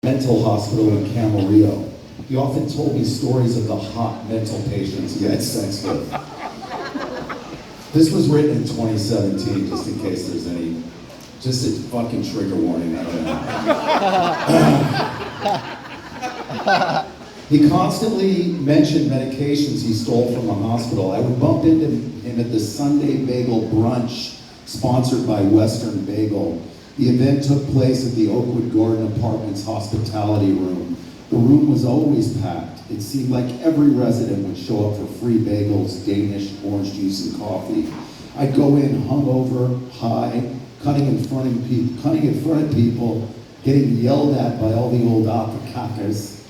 mental hospital in Camarillo. He often told me stories of the hot mental patients he had sex with. This was written in 2017, just in case there's any, just a fucking trigger warning, I don't know. He constantly mentioned medications he stole from the hospital. I would bump into him at the Sunday Bagel Brunch, sponsored by Western Bagel. The event took place at the Oakwood Garden Apartments hospitality room. The room was always packed. It seemed like every resident would show up for free bagels, Danish, orange juice, and coffee. I'd go in hungover, high, cutting in front of people, getting yelled at by all the old alpacacas,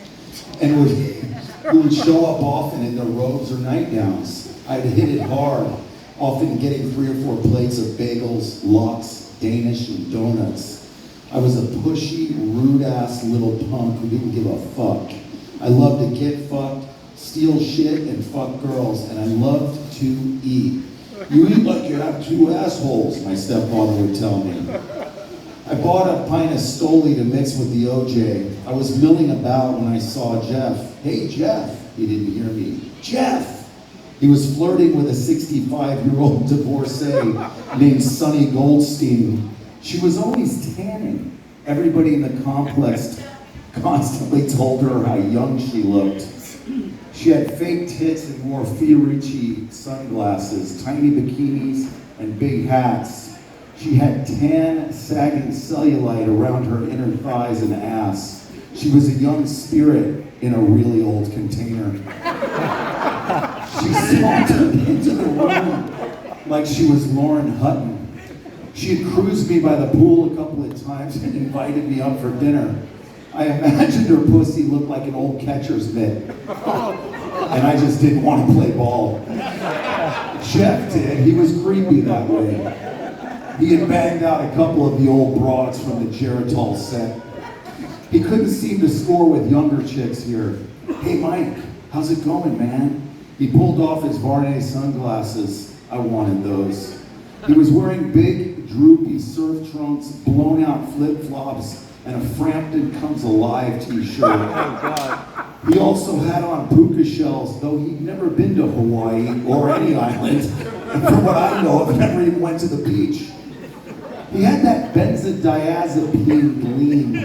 and who would show up often in their robes or nightgowns. I'd hit it hard, often getting 3 or 4 plates of bagels, lox, Danish, and donuts. I was a pushy, rude-ass little punk who didn't give a fuck. I loved to get fucked, steal shit, and fuck girls, and I loved to eat. You eat like you have 2 assholes, my stepfather would tell me. I bought a pint of Stoli to mix with the OJ. I was milling about when I saw Jeff. Hey, Jeff. He didn't hear me. Jeff! He was flirting with a 65-year-old divorcee named Sunny Goldstein. She was always tanning. Everybody in the complex constantly told her how young she looked. She had fake tits and wore Fiorucci sunglasses, tiny bikinis, and big hats. She had tan, sagging cellulite around her inner thighs and ass. She was a young spirit in a really old container. She sauntered into the room like she was Lauren Hutton. She had cruised me by the pool a couple of times and invited me up for dinner. I imagined her pussy looked like an old catcher's mitt. And I just didn't want to play ball. Jeff did. He was creepy that way. He had banged out a couple of the old broads from the Geritol set. He couldn't seem to score with younger chicks here. Hey Mike, how's it going, man? He pulled off his Varney sunglasses. I wanted those. He was wearing big, droopy surf trunks, blown out flip-flops, and a Frampton Comes Alive t-shirt. Oh, God. He also had on puka shells, though he'd never been to Hawaii or any island. And from what I know of, never even went to the beach. He had that benzodiazepine gleam.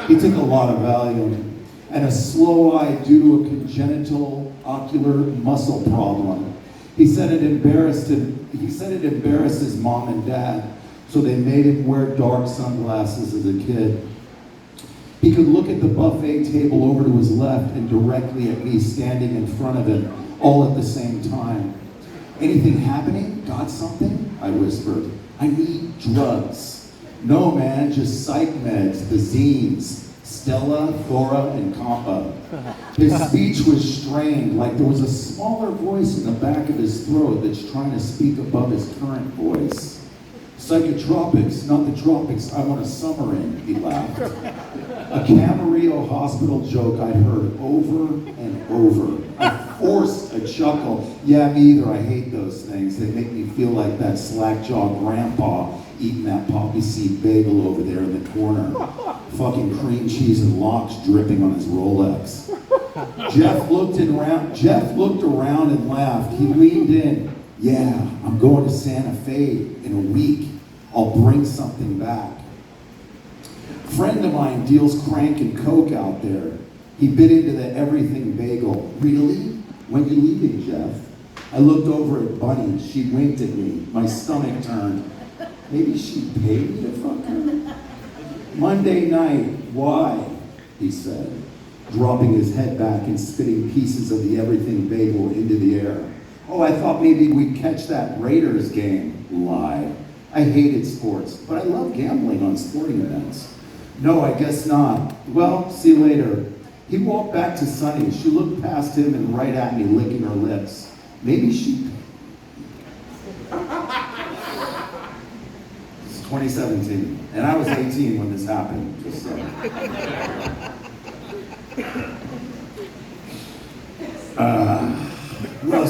He took a lot of Valium and a slow eye due to a congenital ocular muscle problem. He said it embarrassed his mom and dad, so they made him wear dark sunglasses as a kid. He could look at the buffet table over to his left and directly at me standing in front of him, all at the same time. Anything happening? Got something? I whispered. I need drugs. No, man, just psych meds, the zines, Stella, Thora, and Compa. His speech was strained, like there was a smaller voice in the back of his throat that's trying to speak above his current voice. Psychotropics, not the tropics I want a summer in, he laughed. A Camarillo hospital joke I'd heard over and over. I forced a chuckle. Yeah, me either, I hate those things. They make me feel like that slack-jawed grandpa eating that poppy seed bagel over there in the corner. Fucking cream cheese and lox dripping on his Rolex. Jeff looked around and laughed. He leaned in. Yeah, I'm going to Santa Fe in a week. I'll bring something back. Friend of mine deals crank and coke out there. He bit into the everything bagel. Really? When you leaving, Jeff? I looked over at Bunny. She winked at me. My stomach turned. Maybe she paid me to fuck her? Monday night. Why? He said, dropping his head back and spitting pieces of the everything bagel into the air. Oh, I thought maybe we'd catch that Raiders game. Lie. I hated sports, but I love gambling on sporting events. No, I guess not. Well, see you later. He walked back to Sunny. She looked past him and right at me, licking her lips. Maybe she... It's 2017, and I was 18 when this happened, just so. Well,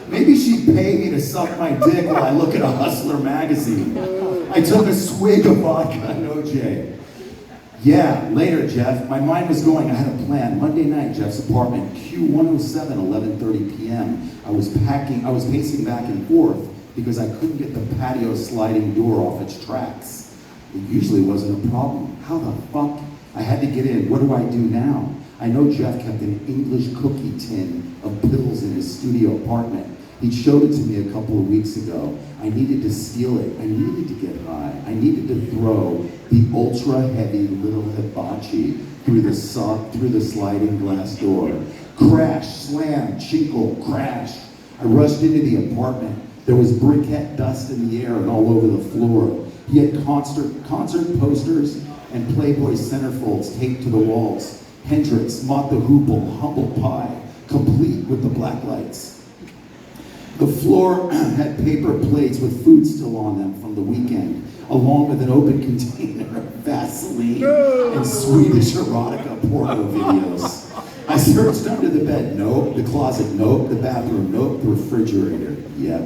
maybe she'd pay me to suck my dick while I look at a Hustler magazine. I took a swig of vodka and OJ. Yeah, later, Jeff. My mind was going. I had a plan. Monday night, Jeff's apartment, Q107, 11:30 p.m. I was pacing back and forth because I couldn't get the patio sliding door off its tracks. It usually wasn't a problem. How the fuck? I had to get in. What do I do now? I know Jeff kept an English cookie tin of pills in his studio apartment. He showed it to me a couple of weeks ago. I needed to steal it. I needed to get high. I needed to throw the ultra-heavy little hibachi through the sliding glass door. Crash, slam, chinkle, crash. I rushed into the apartment. There was briquette dust in the air and all over the floor. He had concert posters and Playboy centerfolds taped to the walls. Hendrix, Mott the Hoople, Humble Pie, complete with the black lights. The floor had paper plates with food still on them from the weekend, along with an open container of Vaseline and Swedish erotica porno videos. I searched under the bed, nope. The closet, nope. The bathroom, nope. The refrigerator, yep.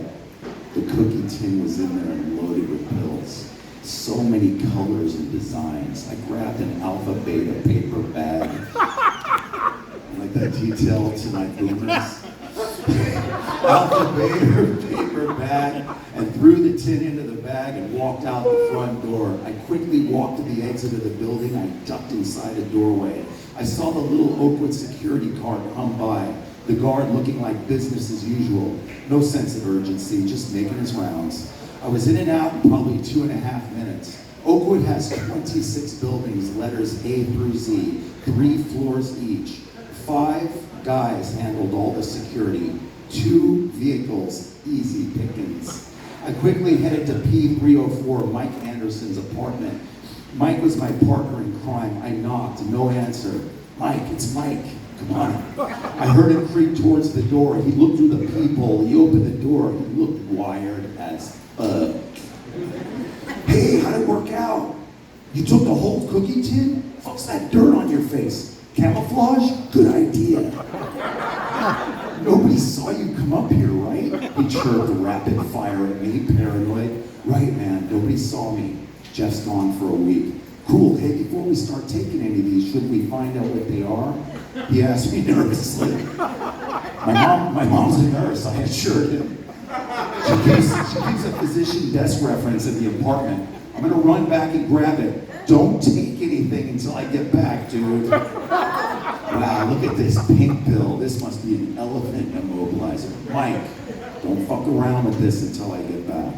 The cookie tin was in there and loaded with pills. So many colors and designs. I grabbed an alpha beta paper bag. Like that detail to my boomers. Alpha beta paper bag and threw the tin into the bag and walked out the front door. I quickly walked to the exit of the building. I ducked inside a doorway. I saw the little Oakwood security cart come by. The guard looking like business as usual. No sense of urgency, just making his rounds. I was in and out in probably 2.5 minutes. Oakwood has 26 buildings, letters A through Z, 3 floors each. 5 guys handled all the security. 2 vehicles, easy pickings. I quickly headed to P304, Mike Anderson's apartment. Mike was my partner in crime. I knocked, no answer. Mike, it's Mike. Come on. I heard him creep towards the door. He looked through the peephole. He opened the door. He looked wired as fuck. Hey, how'd it work out? You took the whole cookie tin? Fuck's that dirt on your face? Camouflage? Good idea. Nobody saw you come up here, right? He chirped rapid fire at me, paranoid. Right, man, nobody saw me. Jeff's gone for a week. Cool, hey, before we start taking any of these, shouldn't we find out what they are? He asked me nervously. My mom's a nurse, I assured him. She keeps a physician desk reference in the apartment. I'm gonna run back and grab it. Don't take anything until I get back, dude. Wow, look at this pink pill. This must be an elephant immobilizer. Mike, don't fuck around with this until I get back.